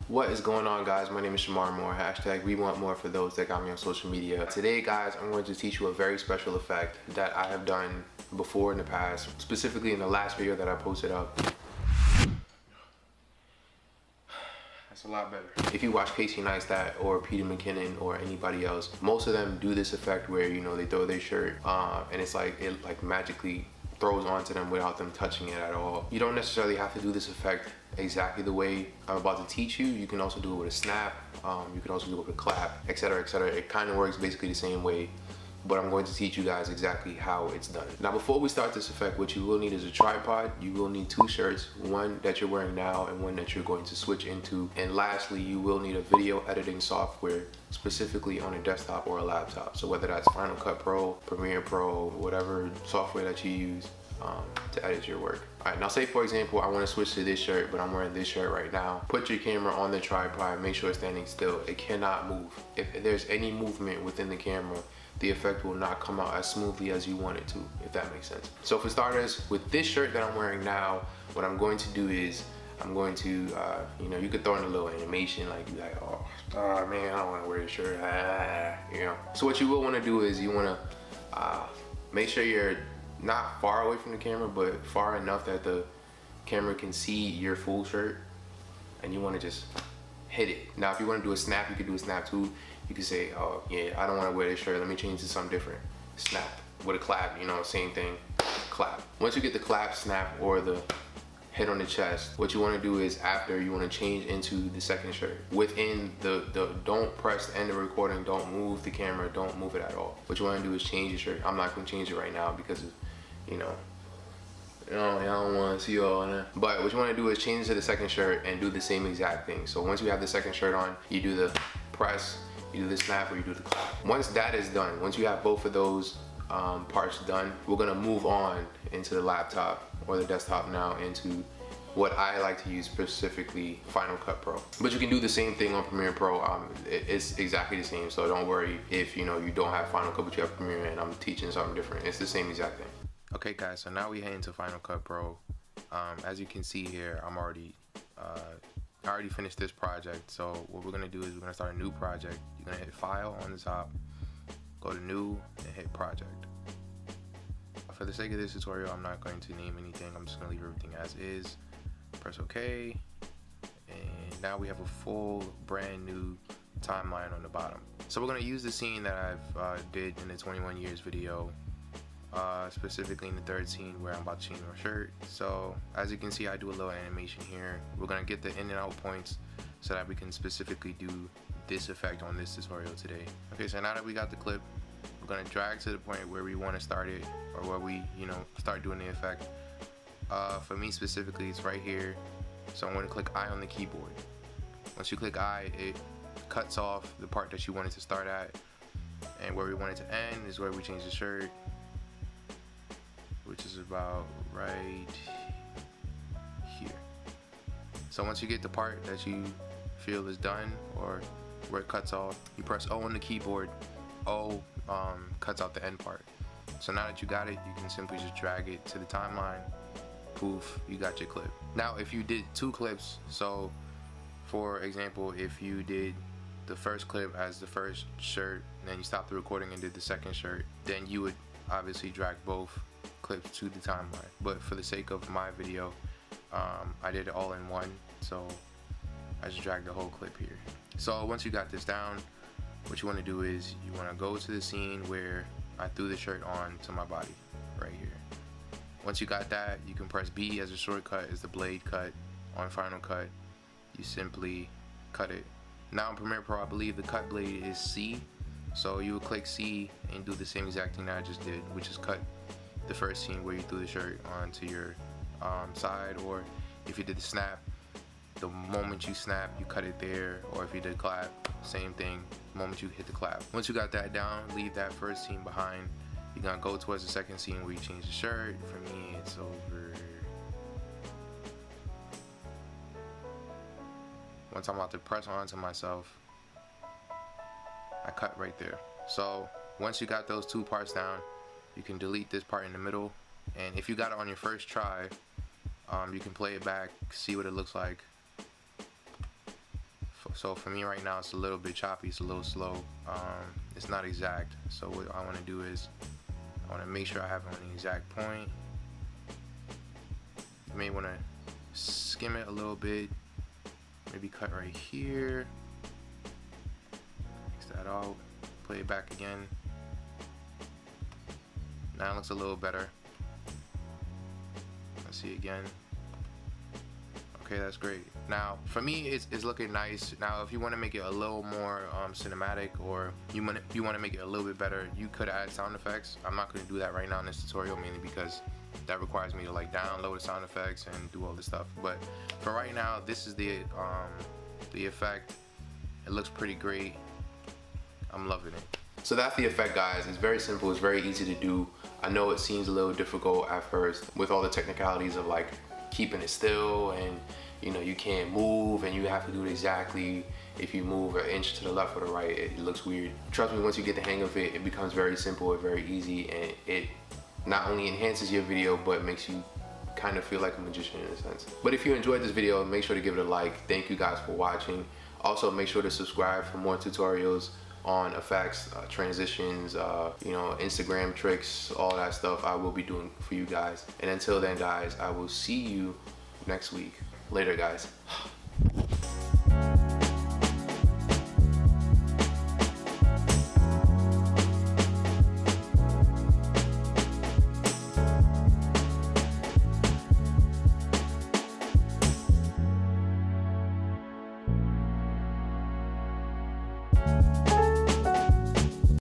What is going on, guys? My name is Moore, hashtag WeWantMoore for those that got me on social media. Today, guys, I'm going to teach you a very special effect that I have done before in the past, specifically in the last video that I posted up. That's a lot better. If you watch Neistat or Peter McKinnon or anybody else, most of them do this effect where, you know, they throw their shirt and it's like it magically throws onto them without them touching it at all. You don't necessarily have to do this effect exactly the way I'm about to teach you. You can also do it with a snap, you can also do it with a clap, etc, etc. It kind of works basically the same way, but I'm going to teach you guys exactly how it's done. Now, before we start this effect, what you will need is a tripod. You will need two shirts, one that you're wearing now and one that you're going to switch into. And lastly, you will need a video editing software, specifically on a desktop or a laptop. So whether that's Final Cut Pro, Premiere Pro, whatever software that you use to edit your work. All right, now say for example, I want to switch to this shirt, but I'm wearing this shirt right now. Put your camera on the tripod, make sure it's standing still. It cannot move. If there's any movement within the camera, the effect will not come out as smoothly as you want it to, if that makes sense. So for starters, with this shirt that I'm wearing now, what I'm going to do is, I'm going to, you know, you could throw in a little animation, like, be like, oh man, I don't want to wear this shirt, you know. So what you will want to do is you want to make sure you're not far away from the camera, but far enough that the camera can see your full shirt, and you want to just hit it. Now, if you want to do a snap, you could do a snap too. You could say, oh yeah, I don't want to wear this shirt, let me change to something different. Snap. With a clap, you know, same thing, clap. Once you get the clap, snap, or the hit on the chest, what you want to do is, after, you want to change into the second shirt. Within the don't press the end of recording, don't move the camera, don't move it at all. What you want to do is change your shirt. I'm not going to change it right now because of, you know, I don't want to see all that. But what you want to do is change to the second shirt and do the same exact thing. So once you have the second shirt on, you do the press, you do the snap, or you do the clap. Once that is done, once you have both of those parts done, we're gonna move on into the laptop or the desktop now, into what I like to use, specifically Final Cut Pro. But you can do the same thing on Premiere Pro. It's exactly the same, so don't worry if you don't have Final Cut but you have Premiere and I'm teaching something different. It's the same exact thing. Okay guys, so now we head into Final Cut Pro. As you can see here, I already finished this project, so what we're gonna do is we're gonna start a new project. You're gonna hit File on the top, go to New, and hit Project. For the sake of this tutorial, I'm not going to name anything. I'm just gonna leave everything as is. Press OK, and now we have a full brand new timeline on the bottom. So we're gonna use the scene that I've did in the 21 years video, specifically in the third scene where I'm about to change my shirt. So as you can see, I do a little animation here. We're gonna get the in and out points so that we can specifically do this effect on this tutorial today. Okay, so now that we got the clip, we're gonna drag to the point where we want to start it, or where we, start doing the effect. For me specifically, it's right here. So I'm gonna click I on the keyboard. Once you click I, it cuts off the part that you wanted to start at, and where we want it to end is where we change the shirt, which is about right here. So once you get the part that you feel is done, or where it cuts off, you press O on the keyboard. O cuts out the end part. So now that you got it, you can simply just drag it to the timeline. Poof, you got your clip. Now if you did two clips, so for example, if you did the first clip as the first shirt, and then you stopped the recording and did the second shirt, then you would obviously drag both clips to the timeline. But for the sake of my video, I did it all in one, so I just dragged the whole clip here. So once you got this down, what you want to do is you want to go to the scene where I threw the shirt on to my body, right here. Once you got that, you can press B as a shortcut, is the blade cut. On Final Cut, you simply cut it. Now in Premiere Pro, I believe the cut blade is C, so you would click C and do the same exact thing that I just did, which is cut the first scene where you threw the shirt onto your side. Or if you did the snap, the moment you snap, you cut it there. Or if you did clap, same thing, the moment you hit the clap. Once you got that down, leave that first scene behind. You're gonna go towards the second scene where you change the shirt. For me, it's over. Once I'm about to press onto myself, I cut right there. So once you got those two parts down, you can delete this part in the middle. And if you got it on your first try, you can play it back, see what it looks like. So for me right now, it's a little bit choppy, it's a little slow. It's not exact. So what I want to do is I want to make sure I have it on the exact point. You may want to skim it a little bit, maybe cut right here, mix that out, play it back again. Now it looks a little better. Let's see again. Okay, that's great. Now for me, it's looking nice. Now if you want to make it a little more cinematic, or you want to make it a little bit better, you could add sound effects. I'm not going to do that right now in this tutorial, mainly because that requires me to like download the sound effects and do all this stuff. But for right now, this is the effect. It looks pretty great. I'm loving it. So that's the effect, guys. It's very simple, it's very easy to do. I know it seems a little difficult at first with all the technicalities of like keeping it still, and you know, you can't move and you have to do it exactly. If you move an inch to the left or the right, it looks weird. Trust me, once you get the hang of it, it becomes very simple and very easy, and it not only enhances your video, but makes you kind of feel like a magician in a sense. But if you enjoyed this video, make sure to give it a like. Thank you guys for watching. Also, make sure to subscribe for more tutorials on effects, transitions, you know, Instagram tricks, all that stuff I will be doing for you guys. And until then, guys, I will see you next week. Later, guys.